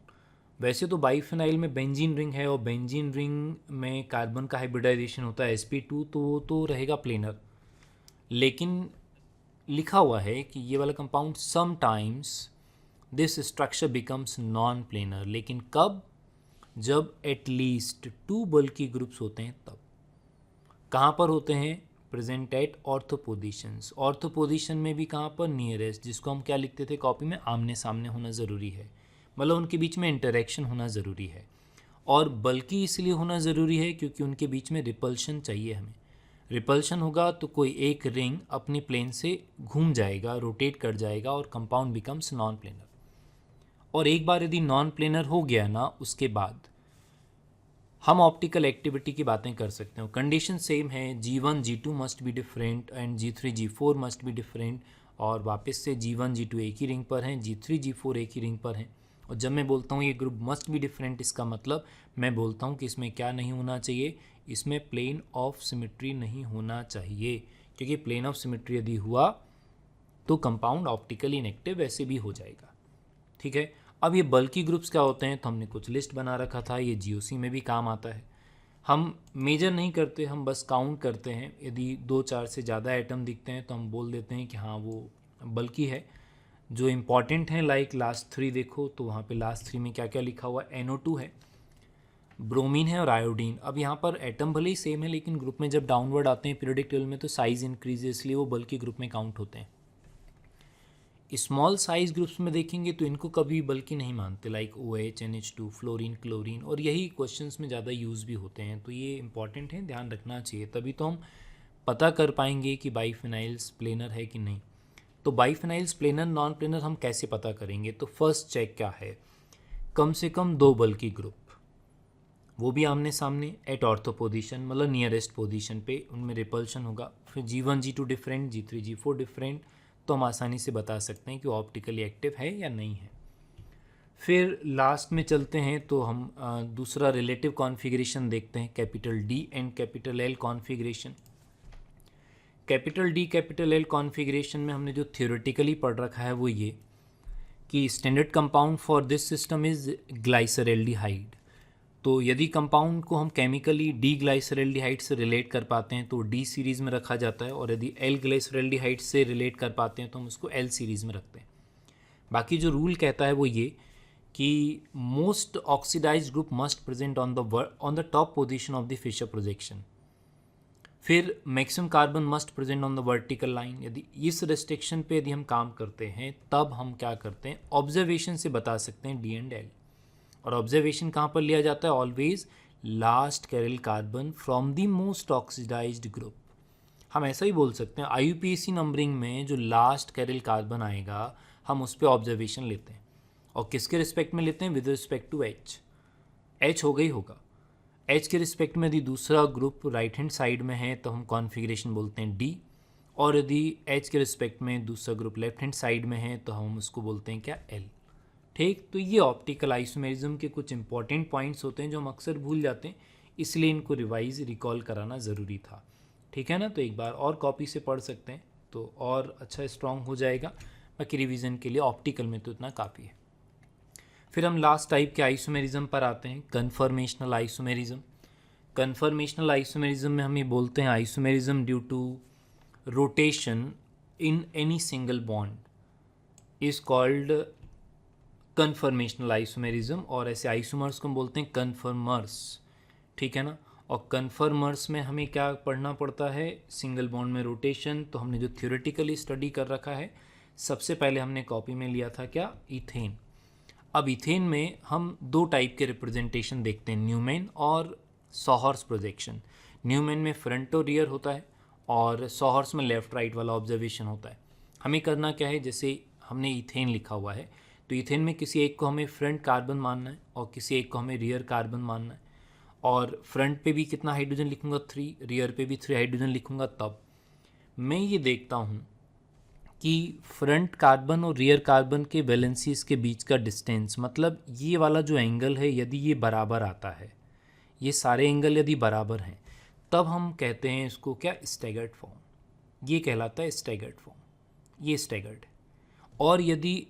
वैसे तो बाइफिनाइल में बेंजीन रिंग है और बेंजीन रिंग में कार्बन का हाइब्रिडाइजेशन होता है sp2, तो वो तो रहेगा प्लेनर। लेकिन लिखा हुआ है कि ये वाला compound sometimes this structure becomes non planar. लेकिन कब? जब एटलीस्ट 2 बल्की ग्रुप्स होते हैं तब। कहाँ पर होते हैं? Present at ortho positions. Ortho position में भी कहाँ पर? नियरेस्ट, जिसको हम क्या लिखते थे कॉपी में? आमने सामने होना ज़रूरी है, मतलब उनके बीच में इंटरेक्शन होना ज़रूरी है। और बल्कि इसलिए होना ज़रूरी है क्योंकि उनके बीच में रिपल्शन चाहिए हमें। रिपल्शन होगा तो कोई एक रिंग अपनी प्लेन से घूम जाएगा, रोटेट कर जाएगा और कंपाउंड बिकम्स नॉन प्लेनर। और एक बार यदि नॉन प्लेनर हो गया ना, उसके बाद हम ऑप्टिकल एक्टिविटी की बातें कर सकते हो। कंडीशन सेम है, G1 G2 must be different and G3 G4 must be different. और वापस से G1 G2 एक ही रिंग पर हैं, G3 G4 एक ही रिंग पर हैं। और जब मैं बोलता हूँ ये ग्रुप मस्ट बी डिफरेंट, इसका मतलब मैं बोलता हूँ कि इसमें क्या नहीं होना चाहिए? इसमें प्लेन ऑफ सिमेट्री नहीं होना चाहिए, क्योंकि प्लेन ऑफ सिमेट्री यदि हुआ तो कंपाउंड ऑप्टिकली इनएक्टिव ऐसे भी हो जाएगा। ठीक है। अब ये बल्की ग्रुप्स क्या होते हैं, तो हमने कुछ लिस्ट बना रखा था, ये GOC में भी काम आता है। हम मेजर नहीं करते, हम बस काउंट करते हैं। यदि 2-4 से ज़्यादा एटम दिखते हैं तो हम बोल देते हैं कि हाँ वो बल्की है। जो इम्पॉर्टेंट हैं लाइक लास्ट 3 देखो, तो वहाँ पे लास्ट 3 में क्या क्या लिखा हुआ है? NO2 है, ब्रोमीन है और आयोडीन। अब यहाँ पर एटम भले ही सेम है, लेकिन ग्रुप में जब डाउनवर्ड आते हैं पीरियोडिक टेबल में तो साइज़ इंक्रीज है, इसलिए वो बल्की ग्रुप में काउंट होते हैं। स्मॉल साइज ग्रुप्स में देखेंगे तो इनको कभी बल्कि नहीं मानते, like OH, NH2, fluorine, chlorine, और यही क्वेश्चंस में ज़्यादा यूज़ भी होते हैं। तो ये इंपॉर्टेंट है, ध्यान रखना चाहिए, तभी तो हम पता कर पाएंगे कि बाइफिनाइल्स प्लेनर है कि नहीं। तो बाइफिनाइल्स प्लेनर नॉन प्लेनर हम कैसे पता करेंगे? तो फर्स्ट चेक क्या है? कम से कम 2 बल्की ग्रुप, वो भी आमने सामने एट ऑर्थो पोजीशन, मतलब नियरेस्ट पोजीशन पे, उनमें रिपल्शन होगा। फिर G1 G2 different, G3 G4 different, तो हम आसानी से बता सकते हैं कि वो ऑप्टिकली एक्टिव है या नहीं है। फिर लास्ट में चलते हैं तो हम दूसरा रिलेटिव कॉन्फ़िगरेशन देखते हैं, capital D and capital L configuration. Capital D capital L configuration में हमने जो थियोरेटिकली पढ़ रखा है वो ये कि standard compound for this system is glyceraldehyde. तो यदि कंपाउंड को हम केमिकली डी ग्लाइसरल्डिहाइड से रिलेट कर पाते हैं तो डी सीरीज़ में रखा जाता है, और यदि एल ग्लाइसरल्डिहाइड से रिलेट कर पाते हैं तो हम उसको एल सीरीज़ में रखते हैं। बाकी जो रूल कहता है वो ये कि most oxidized group must present on the top position of the Fischer projection. फिर maximum carbon must present on the vertical line. यदि इस रेस्ट्रिक्शन पे यदि हम काम करते हैं तब हम क्या करते हैं? ऑब्जर्वेशन से बता सकते हैं D एंड L। और ऑब्जर्वेशन कहाँ पर लिया जाता है? Always last chiral carbon from the most oxidized group. हम ऐसा ही बोल सकते हैं, IUPAC नंबरिंग में जो लास्ट कैरिल कार्बन आएगा हम उस पर ऑब्जर्वेशन लेते हैं। और किसके रिस्पेक्ट में लेते हैं? विद रिस्पेक्ट टू H हो गई होगा। H के रिस्पेक्ट में यदि दूसरा ग्रुप राइट हैंड साइड में है तो हम कॉन्फ़िगरेशन बोलते हैं D, और यदि H के रिस्पेक्ट में दूसरा ग्रुप लेफ्ट हैंड साइड में है तो हम उसको बोलते हैं क्या? L। ठीक, तो ये ऑप्टिकल आइसोमेरिज्म के कुछ इंपॉर्टेंट पॉइंट्स होते हैं जो हम अक्सर भूल जाते हैं, इसलिए इनको रिवाइज रिकॉल कराना ज़रूरी था। ठीक है ना? तो एक बार और कॉपी से पढ़ सकते हैं तो और अच्छा स्ट्रॉन्ग हो जाएगा। बाकी रिवीजन के लिए ऑप्टिकल में तो इतना काफ़ी है। फिर हम लास्ट टाइप के आइसोमेरिज्म पर आते हैं, कन्फर्मेशनल आइसोमेरिज्म। कन्फर्मेशनल आइसोमेरिज्म में हम ये बोलते हैं isomerism due to rotation in any single bond is called conformational isomerism, और ऐसे आइसोमर्स को हम बोलते हैं कन्फर्मर्स। ठीक है ना? और कन्फर्मर्स में हमें क्या पढ़ना पड़ता है? सिंगल बॉन्ड में रोटेशन। तो हमने जो थियोरेटिकली स्टडी कर रखा है, सबसे पहले हमने कॉपी में लिया था क्या? इथेन। अब इथेन में हम 2 टाइप के रिप्रेजेंटेशन देखते हैं, न्यूमैन और सॉहर्स प्रोजेक्शन। न्यूमैन में फ्रंट और रियर होता है और सॉहर्स में लेफ्ट राइट वाला ऑब्जर्वेशन होता है। हमें करना क्या है? जैसे हमने इथेन लिखा हुआ है तो इथेन में किसी एक को हमें फ्रंट कार्बन मानना है और किसी एक को हमें रियर कार्बन मानना है। और फ्रंट पे भी कितना हाइड्रोजन लिखूंगा? 3, रियर पे भी 3 हाइड्रोजन लिखूंगा। तब मैं ये देखता हूँ कि फ्रंट कार्बन और रियर कार्बन के वैलेंसीज के बीच का डिस्टेंस, मतलब ये वाला जो एंगल है, यदि ये बराबर आता है, ये सारे एंगल यदि बराबर हैं, तब हम कहते हैं इसको क्या? Staggered form. ये कहलाता है स्टैगर्ड फॉर्म, ये स्टैगर्ड है। और यदि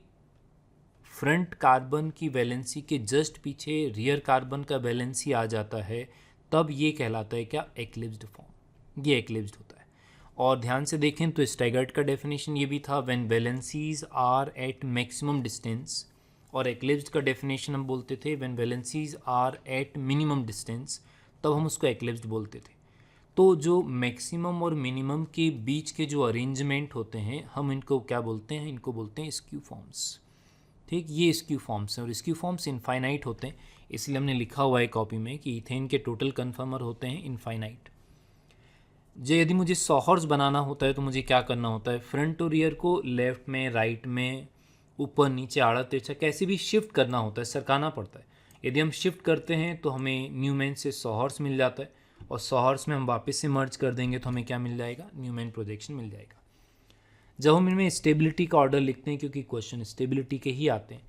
फ्रंट कार्बन की वैलेंसी के जस्ट पीछे रियर कार्बन का वैलेंसी आ जाता है, तब ये कहलाता है क्या? एक्लिप्स्ड फॉर्म। ये एक्लिप्स्ड होता है। और ध्यान से देखें तो स्टैगर्ड का डेफिनेशन ये भी था, when valencies are at maximum distance और एक्लिप्स्ड का डेफिनेशन हम बोलते थे when valencies are at minimum distance, तब हम उसको एक्लिप्स्ड बोलते थे। तो जो मैक्सिमम और मिनिमम के बीच के जो अरेंजमेंट होते हैं हम इनको क्या बोलते हैं, इनको बोलते हैं स्क्यू फॉर्म्स। ठीक, ये स्क्यू फॉर्म्स हैं और स्क्यू फॉर्म्स इनफाइनाइट होते हैं, इसलिए हमने लिखा हुआ है कॉपी में कि इथेन के टोटल कन्फर्मर होते हैं इनफाइनाइट। जो यदि मुझे सॉहर्स बनाना होता है तो मुझे क्या करना होता है, फ्रंट और रियर को लेफ्ट में, राइट में, ऊपर नीचे, आड़ा तिरछा कैसे भी शिफ्ट करना होता है, सरकाना पड़ता है। यदि हम शिफ्ट करते हैं तो हमें न्यूमैन से सॉहर्स मिल जाता है और सॉहर्स में हम वापस से मर्ज कर देंगे तो हमें क्या मिल जाएगा, न्यूमैन प्रोजेक्शन मिल जाएगा। जब हम इनमें स्टेबिलिटी का ऑर्डर लिखते हैं, क्योंकि क्वेश्चन स्टेबिलिटी के ही आते हैं,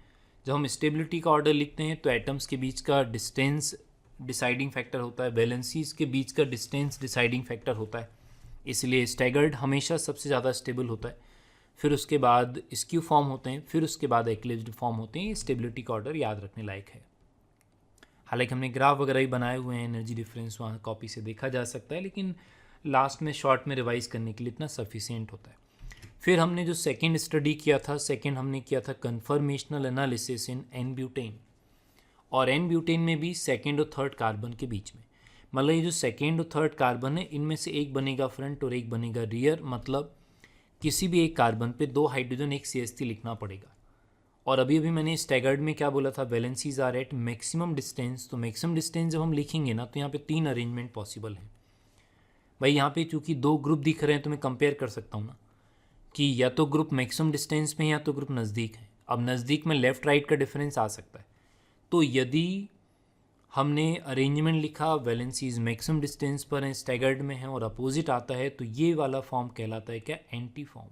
जब हम स्टेबिलिटी का ऑर्डर लिखते हैं तो एटम्स के बीच का डिस्टेंस डिसाइडिंग फैक्टर होता है, वैलेंसीज के बीच का डिस्टेंस डिसाइडिंग फैक्टर होता है, इसलिए स्टैगर्ड हमेशा सबसे ज़्यादा स्टेबल होता है। फिर उसके बाद स्क्यू फॉर्म होते हैं, फिर उसके बाद एक्लिप्स्ड फॉर्म होते हैं। स्टेबिलिटी का ऑर्डर याद रखने लायक है। हालांकि हमने ग्राफ वगैरह ही बनाए हुए हैं, एनर्जी डिफरेंस वहाँ कॉपी से देखा जा सकता है, लेकिन लास्ट में शॉर्ट में रिवाइज करने के लिए इतना सफिशिएंट होता है। फिर हमने जो सेकेंड स्टडी किया था, सेकेंड हमने किया था conformational analysis in an butane, और एन ब्यूटेन में भी सेकेंड और थर्ड कार्बन के बीच में, मतलब ये जो सेकेंड और थर्ड कार्बन है इनमें से एक बनेगा फ्रंट और एक बनेगा रियर, मतलब किसी भी एक कार्बन पे 2 हाइड्रोजन एक CH3 लिखना पड़ेगा। और अभी अभी मैंने स्टैगर्ड में क्या बोला था, valencies are at maximum distance, तो मैक्सिमम डिस्टेंस जब हम लिखेंगे ना तो यहाँ पे 3 अरेंजमेंट पॉसिबल है। भाई यहाँ पे चूँकि 2 ग्रुप दिख रहे हैं तो मैं कंपेयर कर सकता हूँ ना कि या तो ग्रुप मैक्सिमम डिस्टेंस में या तो ग्रुप नज़दीक है। अब नज़दीक में लेफ़्ट राइट का डिफरेंस आ सकता है, तो यदि हमने अरेंजमेंट लिखा वैलेंसीज मैक्सिमम डिस्टेंस पर हैं, स्टैगर्ड में है और अपोजिट आता है, तो ये वाला फॉर्म कहलाता है क्या, एंटी फॉर्म।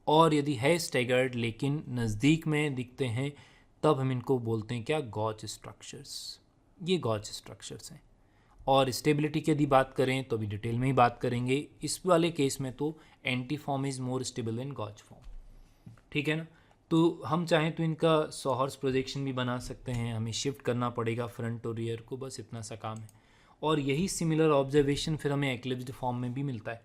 और यदि है स्टैगर्ड लेकिन नज़दीक में दिखते हैं तब हम इनको बोलते हैं क्या, गॉच स्ट्रक्चर्स। ये गॉच स्ट्रक्चर्स हैं। और स्टेबिलिटी की यदि बात करें तो अभी डिटेल में ही बात करेंगे, इस वाले केस में तो anti form is more stable than gauche form. ठीक है ना। तो हम चाहें तो इनका सॉहर्स प्रोजेक्शन भी बना सकते हैं, हमें शिफ्ट करना पड़ेगा फ्रंट और रियर को, बस इतना सा काम है। और यही सिमिलर ऑब्जर्वेशन फिर हमें एक्लिप्स्ड फॉर्म में भी मिलता है।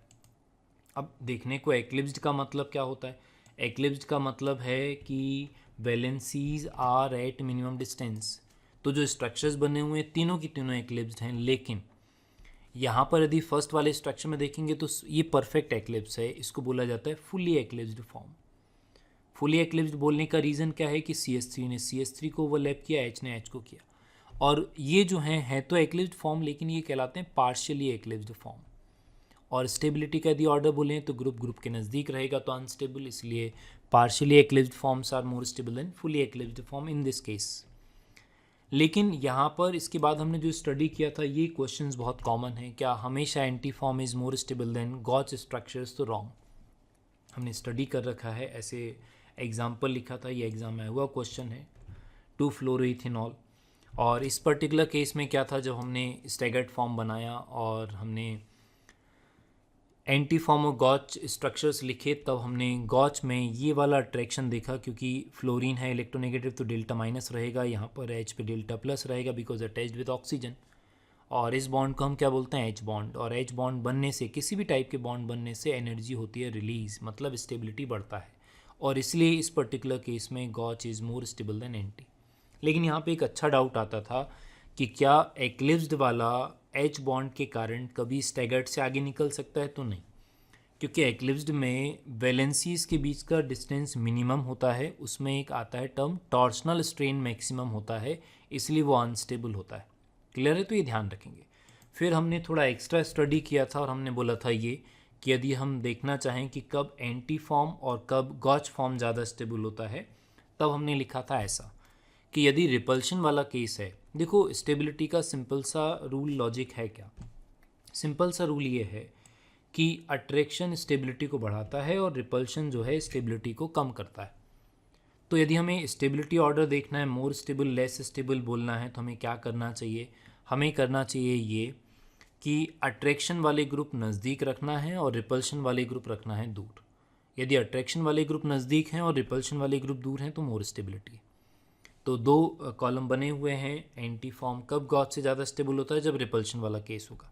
अब देखने को एक्लिप्स्ड का मतलब क्या होता है, एक्लिप्स्ड का मतलब है कि valencies are at minimum distance. तो जो स्ट्रक्चर्स बने हुए हैं तीनों की तीनों एक्लिप्स्ड हैं, लेकिन यहाँ पर यदि फर्स्ट वाले स्ट्रक्चर में देखेंगे तो ये परफेक्ट एक्लिप्स है, इसको बोला जाता है फुली एक्लिप्स्ड फॉर्म। फुली एक्लिप्स्ड बोलने का रीज़न क्या है कि CH3 ने CH3 को ओवरलैप किया, H ने H को किया। और ये जो हैं तो एक्लिप्स्ड फॉर्म, लेकिन ये कहलाते हैं पार्शियली एक्लिप्स्ड फॉर्म। और स्टेबिलिटी का यदि ऑर्डर बोलें तो ग्रुप के नज़दीक रहेगा तो अनस्टेबल, इसलिए partially eclipsed forms are more stable than fully eclipsed form in this case. लेकिन यहाँ पर इसके बाद हमने जो स्टडी किया था, ये क्वेश्चंस बहुत कॉमन है, क्या हमेशा anti form is more stable than gauche structures, तो रॉन्ग। हमने स्टडी कर रखा है, ऐसे एग्जाम्पल लिखा था, ये एग्ज़ाम में हुआ क्वेश्चन है 2-फ्लोरोइथेनॉल। और इस पर्टिकुलर केस में क्या था, जब हमने स्टैगर्ड फॉर्म बनाया और हमने एंटी फॉर्म और गॉच स्ट्रक्चर्स लिखे, तब हमने गॉच में ये वाला अट्रैक्शन देखा, क्योंकि फ्लोरीन है इलेक्ट्रोनेगेटिव तो डेल्टा माइनस रहेगा, यहाँ पर H पे डेल्टा प्लस रहेगा बिकॉज अटैच्ड विद ऑक्सीजन। और इस बॉन्ड को हम क्या बोलते हैं, H बॉन्ड। और H बॉन्ड बनने से, किसी भी टाइप के बॉन्ड बनने से एनर्जी होती है रिलीज, मतलब स्टेबिलिटी बढ़ता है, और इसलिए इस पर्टिकुलर केस में gauche is more stable than anti. लेकिन यहाँ पे एक अच्छा डाउट आता था कि क्या एक्लिप्स्ड वाला H बॉन्ड के कारण कभी स्टैगर्ड से आगे निकल सकता है, तो नहीं, क्योंकि एक्लिप्स्ड में वैलेंसीज के बीच का डिस्टेंस मिनिमम होता है, उसमें एक आता है टर्म टॉर्शनल स्ट्रेन मैक्सिमम होता है, इसलिए वो अनस्टेबल होता है। क्लियर है, तो ये ध्यान रखेंगे। फिर हमने थोड़ा एक्स्ट्रा स्टडी किया था और हमने बोला था ये कि यदि हम देखना चाहें कि कब एंटी फॉर्म और कब गॉच फॉर्म ज़्यादा स्टेबल होता है, तब हमने लिखा था ऐसा कि यदि रिपल्शन वाला केस है, देखो स्टेबिलिटी का सिंपल सा रूल लॉजिक है क्या, सिंपल सा रूल ये है कि अट्रैक्शन स्टेबिलिटी को बढ़ाता है और रिपल्शन जो है स्टेबिलिटी को कम करता है। तो यदि हमें स्टेबिलिटी ऑर्डर देखना है, मोर स्टेबल लेस स्टेबल बोलना है, तो हमें क्या करना चाहिए, हमें करना चाहिए ये कि अट्रैक्शन वाले ग्रुप नज़दीक रखना है और रिपल्शन वाले ग्रुप रखना है दूर। यदि अट्रैक्शन वाले ग्रुप नज़दीक हैं और रिपल्शन वाले ग्रुप दूर हैं तो मोर स्टेबिलिटी। तो 2 कॉलम बने हुए हैं, एंटी फॉर्म कब गॉच से ज़्यादा स्टेबल होता है, जब रिपल्शन वाला केस होगा।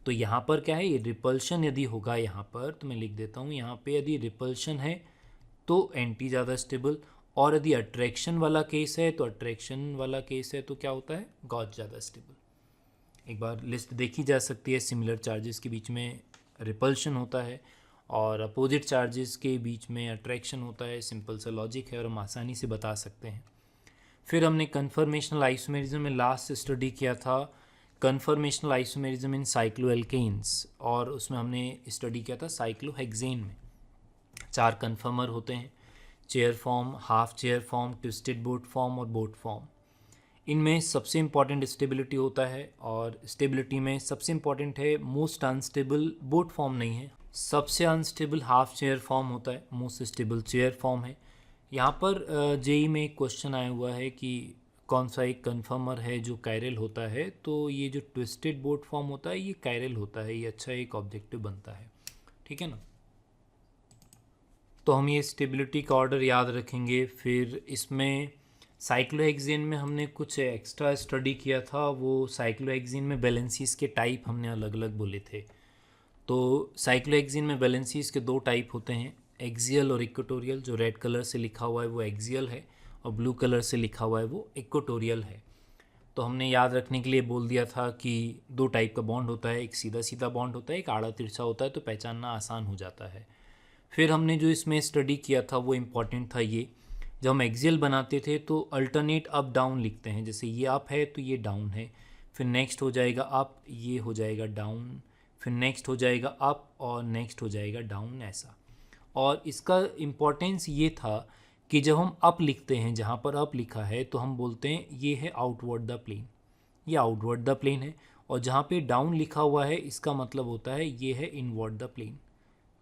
तो यहाँ पर क्या है, ये रिपल्शन यदि होगा यहाँ पर, तो मैं लिख देता हूँ यहाँ पे, यदि रिपल्शन है तो एंटी ज़्यादा स्टेबल, और यदि अट्रैक्शन वाला केस है तो अट्रैक्शन वाला केस है तो क्या होता है, गॉज ज़्यादा स्टेबल। एक बार लिस्ट देखी जा सकती है, सिमिलर चार्जेस के बीच में रिपल्शन होता है और अपोजिट चार्जेस के बीच में अट्रैक्शन होता है। सिंपल सा लॉजिक है और हम आसानी से बता सकते हैं। फिर हमने कन्फर्मेशनल आइसोमेरिज्म में लास्ट स्टडी किया था कन्फर्मेशनल आइसोमेरिज्म इन साइक्लोएल्केन्स, और उसमें हमने स्टडी किया था साइक्लोहेक्सेन में 4 कन्फर्मर होते हैं, chair form, half chair form, twisted boat form और बोट फॉर्म। इनमें सबसे इम्पॉर्टेंट स्टेबिलिटी होता है और स्टेबिलिटी में सबसे इम्पॉर्टेंट है मोस्ट अनस्टेबल बोट फॉर्म नहीं है, सबसे अनस्टेबल हाफ चेयर फॉर्म होता है, मोस्ट स्टेबल चेयर फॉर्म है। यहाँ पर जेई में एक क्वेश्चन आया हुआ है कि कौन सा एक कन्फर्मर है जो कायरल होता है, तो ये जो ट्विस्टेड बोट फॉर्म होता है ये कायरल होता है, ये अच्छा एक ऑब्जेक्टिव बनता है, ठीक है ना। तो हम ये स्टेबिलिटी का ऑर्डर याद रखेंगे। फिर इसमें साइक्लोहेक्सेन में हमने कुछ एक्स्ट्रा स्टडी किया था, वो साइक्लोहेक्सेन में बैलेंसीज के टाइप हमने अलग अलग बोले थे। तो साइक्लोहेक्सेन में बैलेंसीज के 2 टाइप होते हैं, एक्सियल और इक्वेटोरियल। जो रेड कलर से लिखा हुआ है वो एक्सियल है और ब्लू कलर से लिखा हुआ है वो इक्वेटोरियल है। तो हमने याद रखने के लिए बोल दिया था कि 2 टाइप का बॉन्ड होता है, एक सीधा सीधा बॉन्ड होता है, एक आड़ा तिरछा होता है, तो पहचानना आसान हो जाता है। फिर हमने जो इसमें स्टडी किया था वो इम्पॉर्टेंट था ये, जब हम एक्सियल बनाते थे तो अल्टरनेट अप डाउन लिखते हैं, जैसे ये अप है तो ये डाउन है, फिर नेक्स्ट हो जाएगा अप, ये हो जाएगा डाउन, फिर नेक्स्ट हो जाएगा अप और नेक्स्ट हो जाएगा डाउन, ऐसा। और इसका इम्पॉर्टेंस ये था कि जब हम अप लिखते हैं, जहाँ पर अप लिखा है तो हम बोलते हैं ये है आउटवर्ड द प्लेन, ये आउटवर्ड द प्लेन है, और जहाँ पे डाउन लिखा हुआ है इसका मतलब होता है ये है इनवर्ड द प्लेन।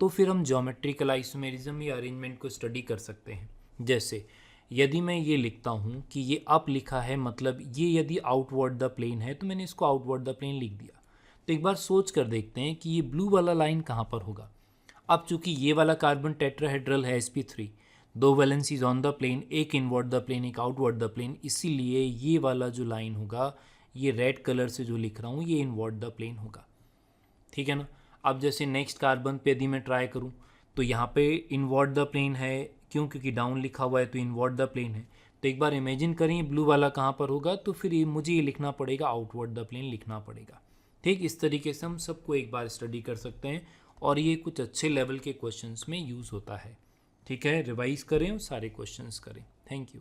तो फिर हम ज्योमेट्रिकल आइसोमेरिज्म या अरेंजमेंट को स्टडी कर सकते हैं। जैसे यदि मैं ये लिखता हूँ कि ये अप लिखा है, मतलब ये यदि आउटवर्ड द प्लेन है तो मैंने इसको आउटवर्ड द प्लेन लिख दिया। तो एक बार सोच कर देखते हैं कि ये ब्लू वाला लाइन कहाँ पर होगा। अब चूंकि ये वाला कार्बन टेट्राहेड्रल है sp3, 2 valencies on the plane, एक इनवर्ड द प्लेन एक आउटवर्ड द प्लेन, इसीलिए ये वाला जो लाइन होगा, ये रेड कलर से जो लिख रहा हूँ ये इनवर्ड द प्लेन होगा, ठीक है ना। अब जैसे नेक्स्ट कार्बन पे यदि मैं ट्राई करूँ तो यहाँ पे इनवर्ड द प्लेन है, क्यों, क्योंकि डाउन लिखा हुआ है तो इनवर्ड द प्लेन है। तो एक बार इमेजिन करें ब्लू वाला कहाँ पर होगा, तो फिर ये मुझे ये लिखना पड़ेगा, आउटवर्ड द प्लेन लिखना पड़ेगा, ठीक। इस तरीके से हम सबको एक बार स्टडी कर सकते हैं और ये कुछ अच्छे लेवल के क्वेश्चंस में यूज़ होता है, ठीक है। रिवाइज करें और सारे क्वेश्चंस करें। Thank you.